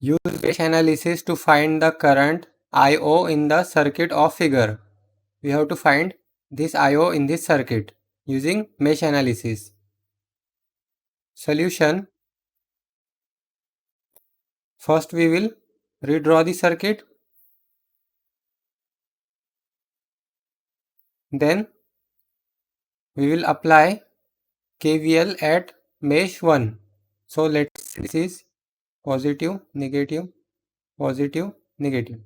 Use mesh analysis to find the current I/O in the circuit of figure. We have to find this I/O in this circuit using mesh analysis. Solution. First we will redraw the circuit. Then we will apply KVL at mesh 1. So let's say this is positive, negative, positive, negative.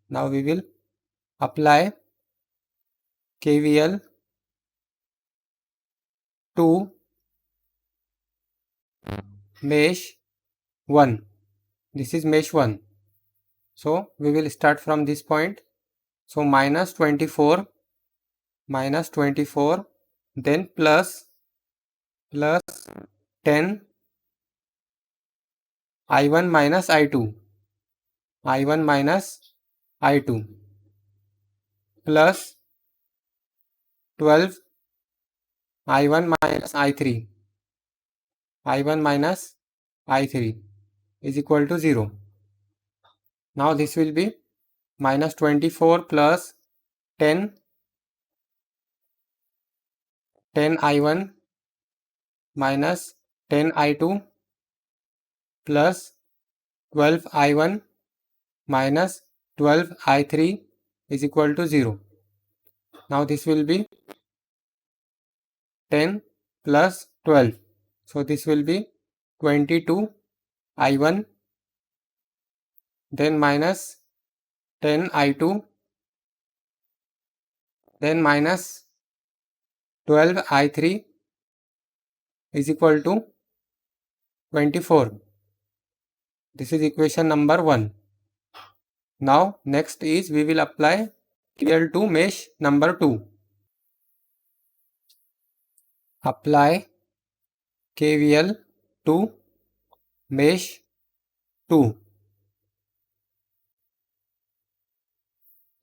Now we will apply KVL to mesh 1. This is mesh 1. So we will start from this point. So minus 24, then plus 10 I1 minus I2, I1 minus I2 plus 12 I1 minus I3, I1 minus I3 is equal to 0. Now this will be minus 24 plus 10 I1 minus 10 I2 plus 12 I1 minus 12 I3 is equal to 0. Now this will be 10 plus 12. So this will be 22 I1, then minus 10 I2, then minus 12 I3 is equal to 24. This is equation number 1. Now next is we will apply KVL to mesh number 2. Apply KVL to mesh 2.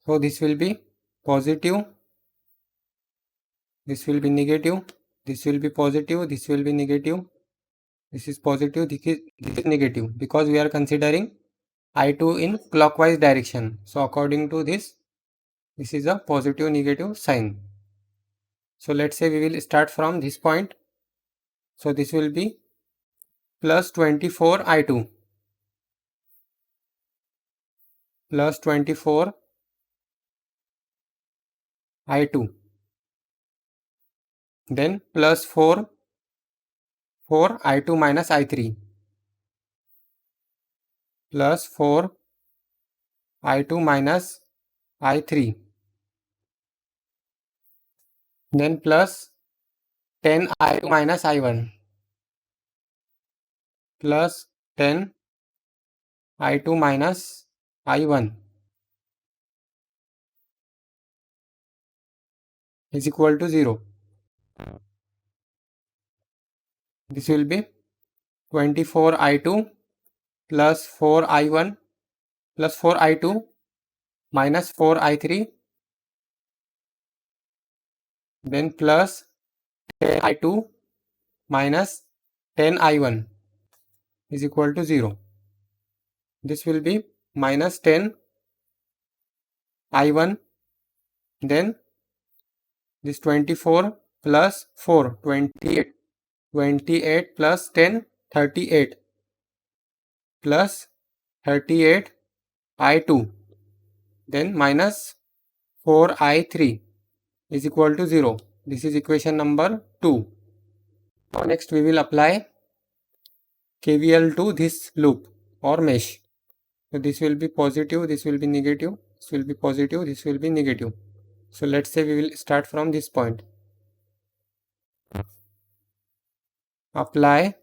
So this will be positive, this will be negative, this will be positive, this will be negative, this is positive, this is negative, because we are considering I2 in clockwise direction. So according to this is a positive negative sign. So let's say we will start from this point. So this will be plus 24 I2 plus 24 I2, then plus 4 I2 minus I3 plus 4 I2 minus I3, then plus 10 I2 minus I1 plus 10 I2 minus I1 is equal to 0. This will be 24 I2 plus 4 I1 plus 4 I2 minus 4 I3, then plus 10 I2 minus 10 I1 is equal to 0. This will be minus 10 I1, then this 24 plus 4, 28, 28 plus 10, 38 plus 38 I2, then minus 4 I3 is equal to 0. This is equation number 2. Now next we will apply KVL to this loop or mesh. So this will be positive, this will be negative, this will be positive, this will be negative. So let's say we will start from this point. Apply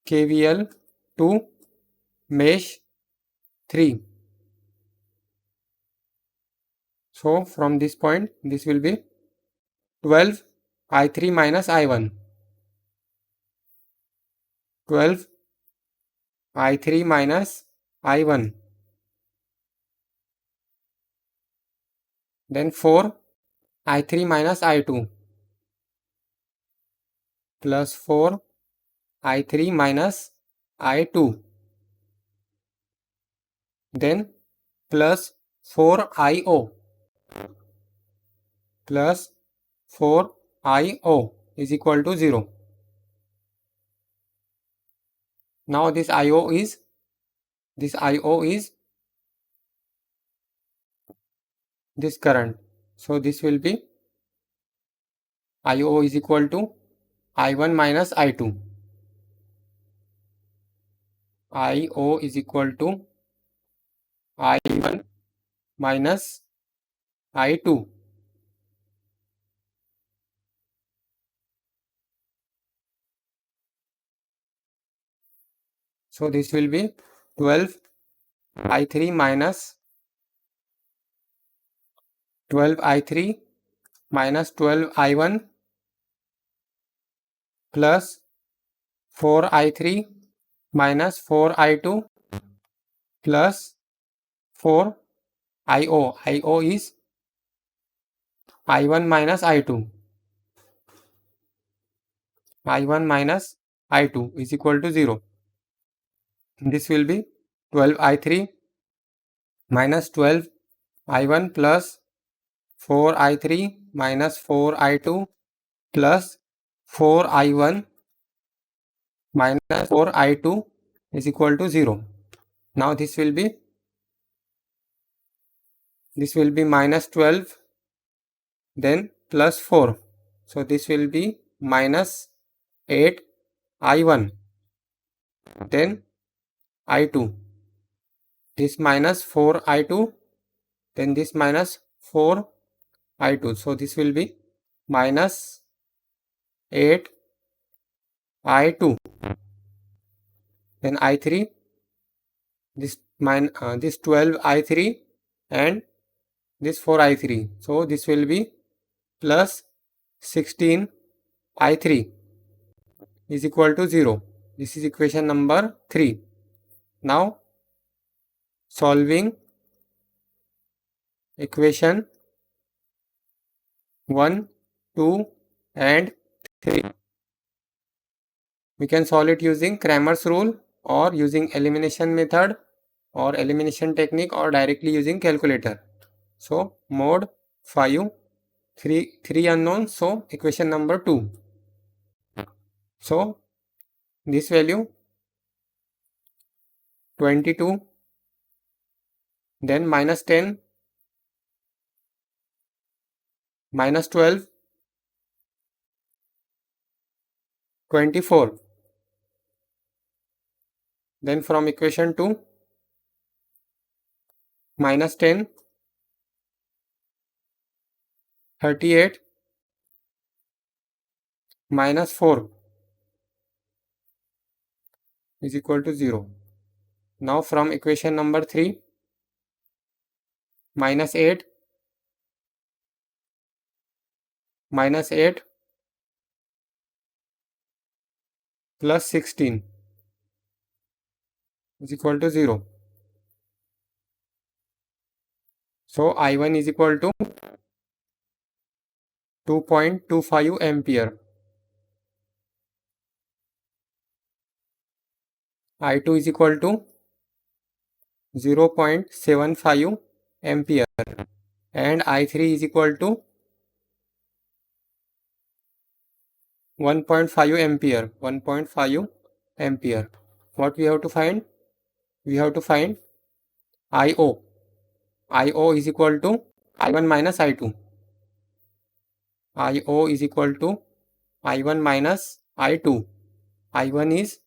KVL to mesh 3. So from this point, this will be 12 I3 minus I1, 12 I3 minus I1, then 4 I3 minus I2 plus 4 I3 minus I2, then plus 4IO plus 4IO is equal to 0. Now this IO is this current. So this will be IO is equal to I1 minus I2. IO is equal to I1 minus I2. So this will be 12I3 minus 12I3 minus 12I1 plus 4I3 minus 4I2 plus 4IO. IO is I1 minus I2. I1 minus I2 is equal to 0. This will be 12I3 minus 12I1 plus 4I3 minus 4I2 plus 4I1 minus 4I2 is equal to 0. Now this will be minus 12, then plus 4. So this will be minus 8I1, then I2. This minus 4I2, then this minus 4I2. So this will be minus 8I2. Then I3, this 12I3 and this 4I3. So this will be plus 16I3 is equal to 0. This is equation number 3. Now solving equation 1, 2 and 3. We can solve it using Cramer's rule or using elimination method or elimination technique or directly using calculator. So mod 5, 3 unknowns, so equation number 2. So this value 22, then minus 10, minus 12, 24. Then from equation 2, minus 10, 38, minus 4 is equal to 0. Now from equation number 3, minus 8, minus 8 plus 16 is equal to 0. So I1 is equal to 2.25 ampere. I2 is equal to 0.75 ampere and I3 is equal to 1.5 ampere. 1.5 ampere. What we have to find? We have to find IO. IO is equal to I1 minus I2. IO is equal to I1 minus I2. I1 is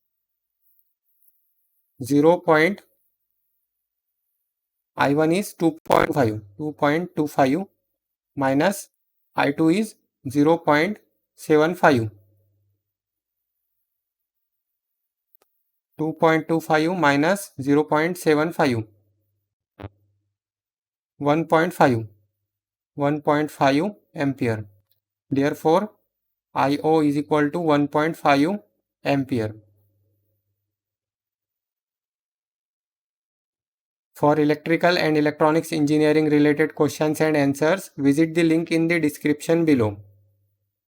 2.5 minus I2 is 0.75. 2.25 minus 0.75. 1.5 ampere. Therefore, IO is equal to 1.5 ampere. For electrical and electronics engineering related questions and answers, visit the link in the description below.